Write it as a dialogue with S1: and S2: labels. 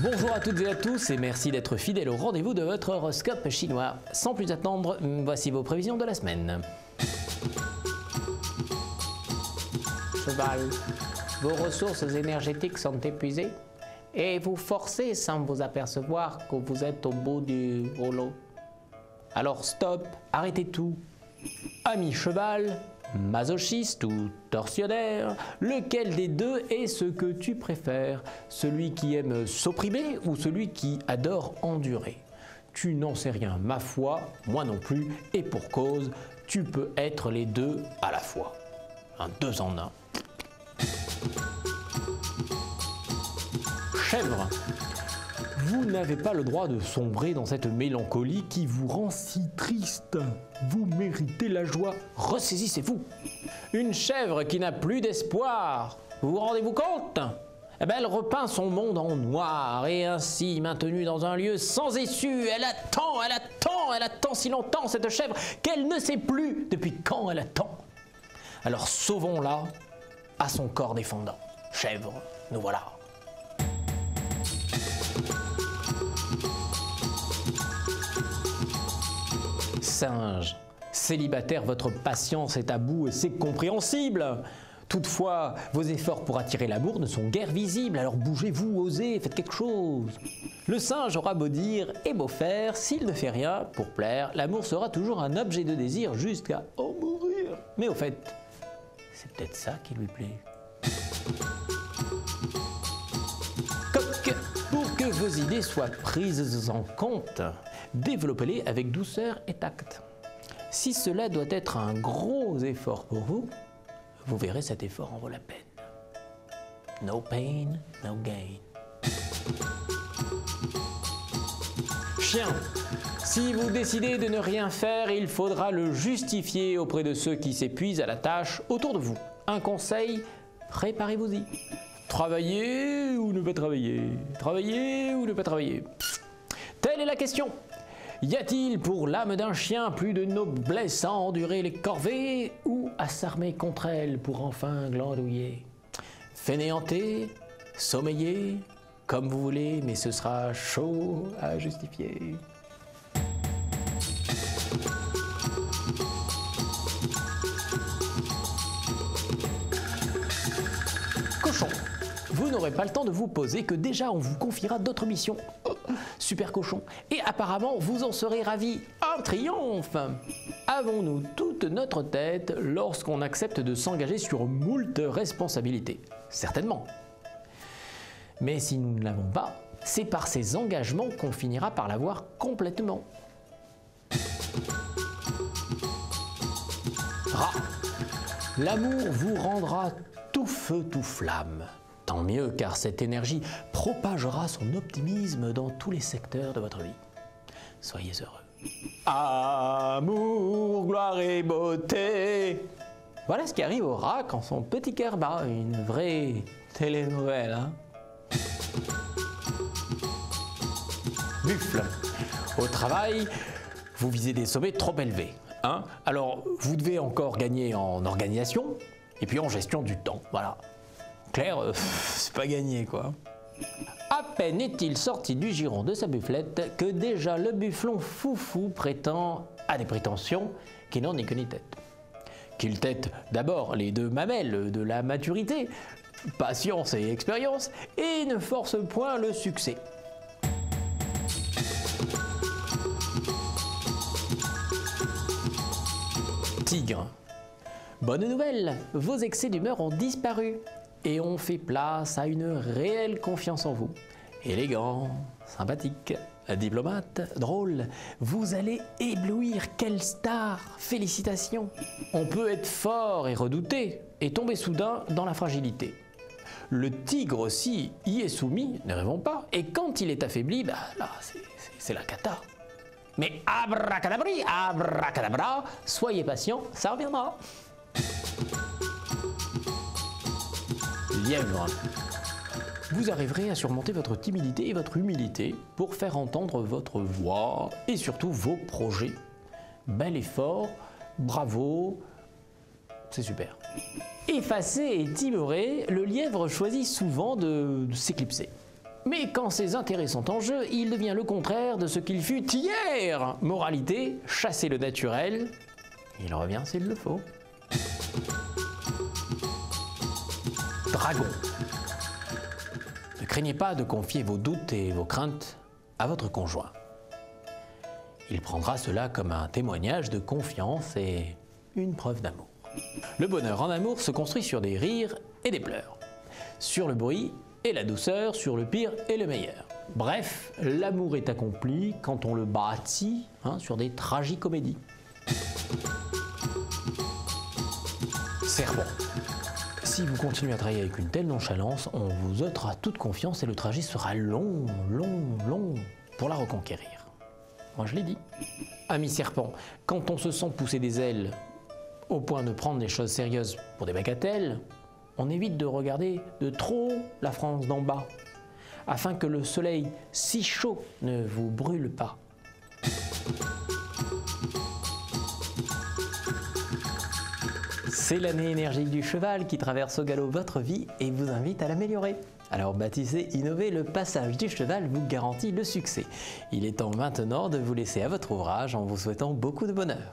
S1: Bonjour à toutes et à tous et merci d'être fidèles au rendez-vous de votre horoscope chinois. Sans plus attendre, voici vos prévisions de la semaine. Cheval, vos ressources énergétiques sont épuisées et vous forcez sans vous apercevoir que vous êtes au bout du rouleau. Alors stop, arrêtez tout. Ami cheval, masochiste ou tortionnaire, lequel des deux est ce que tu préfères? Celui qui aime s'opprimer ou celui qui adore endurer? Tu n'en sais rien, ma foi, moi non plus, et pour cause, tu peux être les deux à la fois. Un 2 en 1. Chèvre, vous n'avez pas le droit de sombrer dans cette mélancolie qui vous rend si triste. Vous méritez la joie, ressaisissez-vous. Une chèvre qui n'a plus d'espoir, vous vous rendez-vous compte? Eh bien, elle repeint son monde en noir et ainsi maintenue dans un lieu sans issue. Elle attend si longtemps cette chèvre qu'elle ne sait plus depuis quand elle attend. Alors sauvons-la à son corps défendant. Chèvre, nous voilà. Singe, célibataire, votre patience est à bout et c'est compréhensible. Toutefois, vos efforts pour attirer l'amour ne sont guère visibles, alors bougez-vous, osez, faites quelque chose. Le singe aura beau dire et beau faire, s'il ne fait rien pour plaire, l'amour sera toujours un objet de désir jusqu'à en mourir. Mais au fait, c'est peut-être ça qui lui plaît. Coq, pour que vos idées soient prises en compte, développez-les avec douceur et tact. Si cela doit être un gros effort pour vous, vous verrez cet effort en vaut la peine. No pain, no gain. Chien, si vous décidez de ne rien faire, il faudra le justifier auprès de ceux qui s'épuisent à la tâche autour de vous. Un conseil, préparez-vous-y. Travailler ou ne pas travailler? Travailler ou ne pas travailler? Telle est la question. Y a-t-il pour l'âme d'un chien plus de noblesse à endurer les corvées ou à s'armer contre elles pour enfin glandouiller? Fainéanter, sommeiller, comme vous voulez, mais ce sera chaud à justifier. Cochon, vous n'aurez pas le temps de vous poser que déjà on vous confiera d'autres missions. Super cochon. Et apparemment, vous en serez ravis. Un triomphe! Avons-nous toute notre tête lorsqu'on accepte de s'engager sur moult responsabilités? Certainement. Mais si nous ne l'avons pas, c'est par ces engagements qu'on finira par l'avoir complètement. Rat. L'amour vous rendra tout feu, tout flamme. Tant mieux, car cette énergie propagera son optimisme dans tous les secteurs de votre vie. Soyez heureux. Amour, gloire et beauté. Voilà ce qui arrive au rat quand son petit cœur bat. Une vraie télénovelle, hein. Buffle. Au travail, vous visez des sommets trop élevés, hein. Alors, vous devez encore gagner en organisation et puis en gestion du temps, voilà. Claire, c'est pas gagné quoi. À peine est-il sorti du giron de sa bufflette que déjà le bufflon foufou prétend à des prétentions qui n'en est que ni tête. Qu'il tête d'abord les deux mamelles de la maturité, patience et expérience, et ne force point le succès. Tigre. Bonne nouvelle, vos excès d'humeur ont disparu. Et on fait place à une réelle confiance en vous. Élégant, sympathique, diplomate, drôle, vous allez éblouir, quelle star! Félicitations! On peut être fort et redouté, et tomber soudain dans la fragilité. Le tigre aussi y est soumis, ne rêvons pas, et quand il est affaibli, bah là, c'est la cata. Mais abracadabri, abracadabra, soyez patient, ça reviendra. Lièvre. Vous arriverez à surmonter votre timidité et votre humilité pour faire entendre votre voix et surtout vos projets. Bel effort, bravo, c'est super. Effacé et timoré, le lièvre choisit souvent de s'éclipser. Mais quand ses intérêts sont en jeu, il devient le contraire de ce qu'il fut hier. Moralité, chasser le naturel, il revient s'il le faut. Dragon. Ne craignez pas de confier vos doutes et vos craintes à votre conjoint. Il prendra cela comme un témoignage de confiance et une preuve d'amour. Le bonheur en amour se construit sur des rires et des pleurs, sur le bruit et la douceur, sur le pire et le meilleur. Bref, l'amour est accompli quand on le bâtit sur des tragicomédies. Serpent. Si vous continuez à travailler avec une telle nonchalance, on vous ôtera toute confiance et le trajet sera long pour la reconquérir. Moi je l'ai dit. Ami serpent, quand on se sent pousser des ailes au point de prendre les choses sérieuses pour des bagatelles, on évite de regarder de trop la France d'en bas, afin que le soleil si chaud ne vous brûle pas. C'est l'année énergique du cheval qui traverse au galop votre vie et vous invite à l'améliorer. Alors baptisé, innover, le passage du cheval vous garantit le succès. Il est temps maintenant de vous laisser à votre ouvrage en vous souhaitant beaucoup de bonheur.